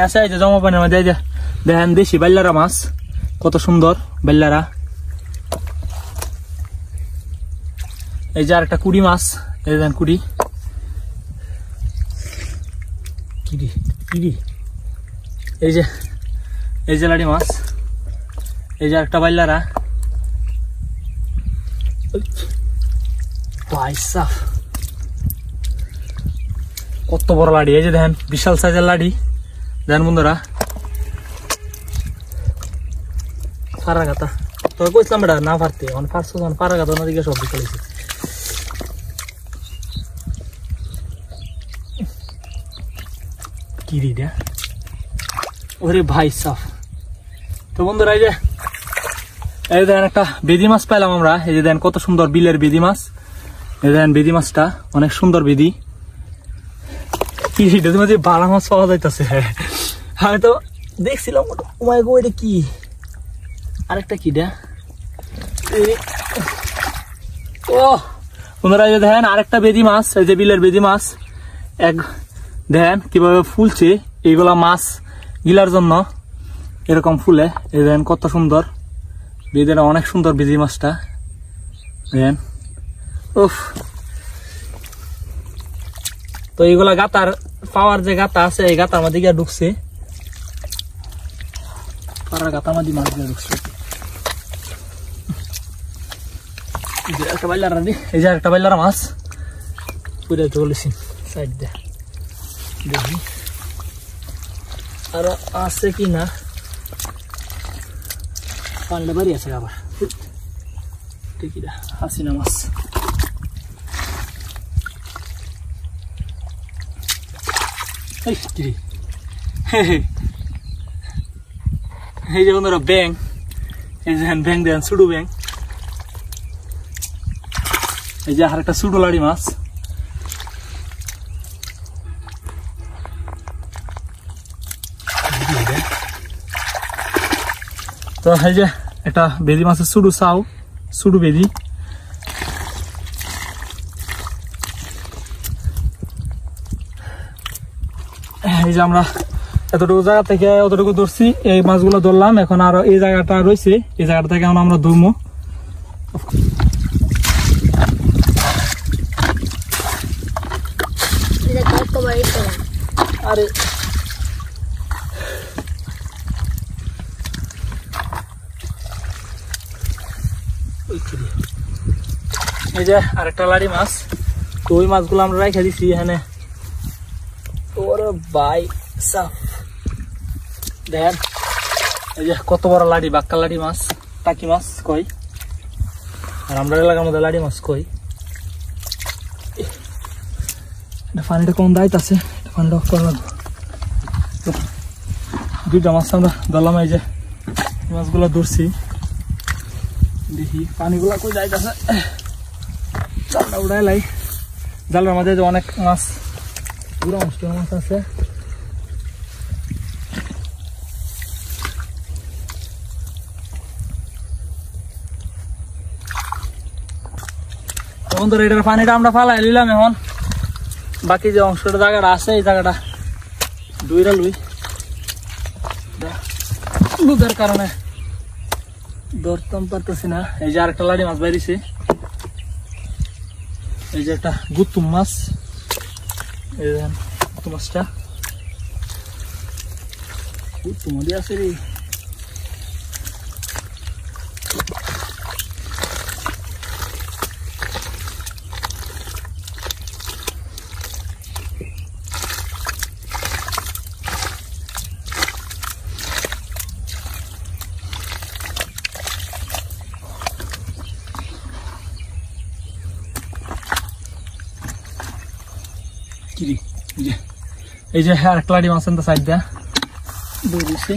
আছে এই যে জমা পানির মধ্যে এই যে দেখেন দেশি বাইলারা মাছ কত সুন্দর বাইলারা। এই যে আরেকটা কুড়ি মাছ, এই দেখেন কুড়ি কিরি কিরি। এই যে লাড়ি মাছ, এই যে আরেকটা বাইলারা। কত বড় লাড়ি, এই যে দেখেন বিশাল সাইজের লাড়ি। দেখেন বন্ধুরা পাড়া গাতা তো কইছিলাম বেটা না পারতে, মানে পারছো যখন পাড়া গাতা ওদিকে সব বিকালেছে। কিরি দা ওরে ভাই সাফ। তো বন্ধুরা এই যে দেখেন একটা বেদি মাছ পাইলাম আমরা। এই যে দেখেন কত সুন্দর বিলের বেদি মাছ। এই দেখেন বেদি মাছটা অনেক সুন্দর বেদি। কিরিটার মধ্যে বাড়া মাছ পাওয়া যাইতেছে। আমি তো দেখছিলাম ওমাই গো এটা কি, আরেকটা কিডা। ও বন্ধুরা এই যে দেখেন আরেকটা বেদি মাছ, এই যে বিলের বেদি মাছ। এক দেখেন কিভাবে ফুলছে, এইগুলা মাছ গিলার জন্য এরকম ফুলে। এই দেখেন কত সুন্দর বেদিটা, অনেক সুন্দর বেদি মাছটা দেখেন। উফ, তো এইগুলা গাতার পাওয়ার যে গাতা আছে, এই গাতার মধ্যে গিয়ে ঢুকছে, পাড়ার গাতার মধ্যে মাছ গিয়ে ঢুকছে। একটা বাইলারা, এই যে একটা বাইলারা মাছ পুরে চলেছি সাইড দিয়ে। দেখি আরো আছে কি না, পানিটা বাড়ি আছে আবার। ঠিকই হাসিনা মাছ। এই যে বন্ধুরা ব্যাং, এই যে ব্যাং দেন সুডু ব্যাং। এই যে আর একটা সুডু লাড়ি মাছ। তো এই যে একটা বেদি মাছের সুডু চাও, সুডু বেদি। এই যে আমরা এতটুকু জায়গা থেকে অতটুকু ধরছি, এই মাছগুলো ধরলাম। এখন আরো এই জায়গাটা রয়েছে, এই জায়গাটা থেকে এখন আমরা ধরবো। আরে এই যে আরেকটা লাড়ি মাছ। তো ওই মাছগুলো আমরা রেখে দিচ্ছি এখানে। ওরে ভাই সাফ দেখেন, এই যে কত বড় লাড়ি, বাক্কা লাড়ি মাছ, টাকি মাছ কই। আর আমরা এলাকার মধ্যে লাড়ি মাছ কই। পানিটা কম দায়িত্ব আছে, পানিটা অফ করা লাগবে। দুইটা মাছ আমরা ধরলাম, এই যে মাছগুলো ধরছি। দেখি পানিগুলা কই যাইতেছে, জালটা উড়াই লাই। জালের মধ্যে অনেক মাছ, পুরো অষ্টম মাছ আছে। বন্ধুরা এটার পানিটা আমরা ফালাই নিলাম। এখন বাকি যে অংশটা জায়গাটা আছে, এই জায়গাটা দুইটা লুই দুধের কারণে ধরতাম পারতেছি না। এই যে আরেকটা লাড়ি মাছ বাইরেছে, এই যে একটা গুতুম মাছ। এই দেখেন গুতুম মাছটা, গুতুম দিয়ে আছে রে। এই যে আর একটা লাড়ি মাছ সাইড দিয়া দৌড়ছে।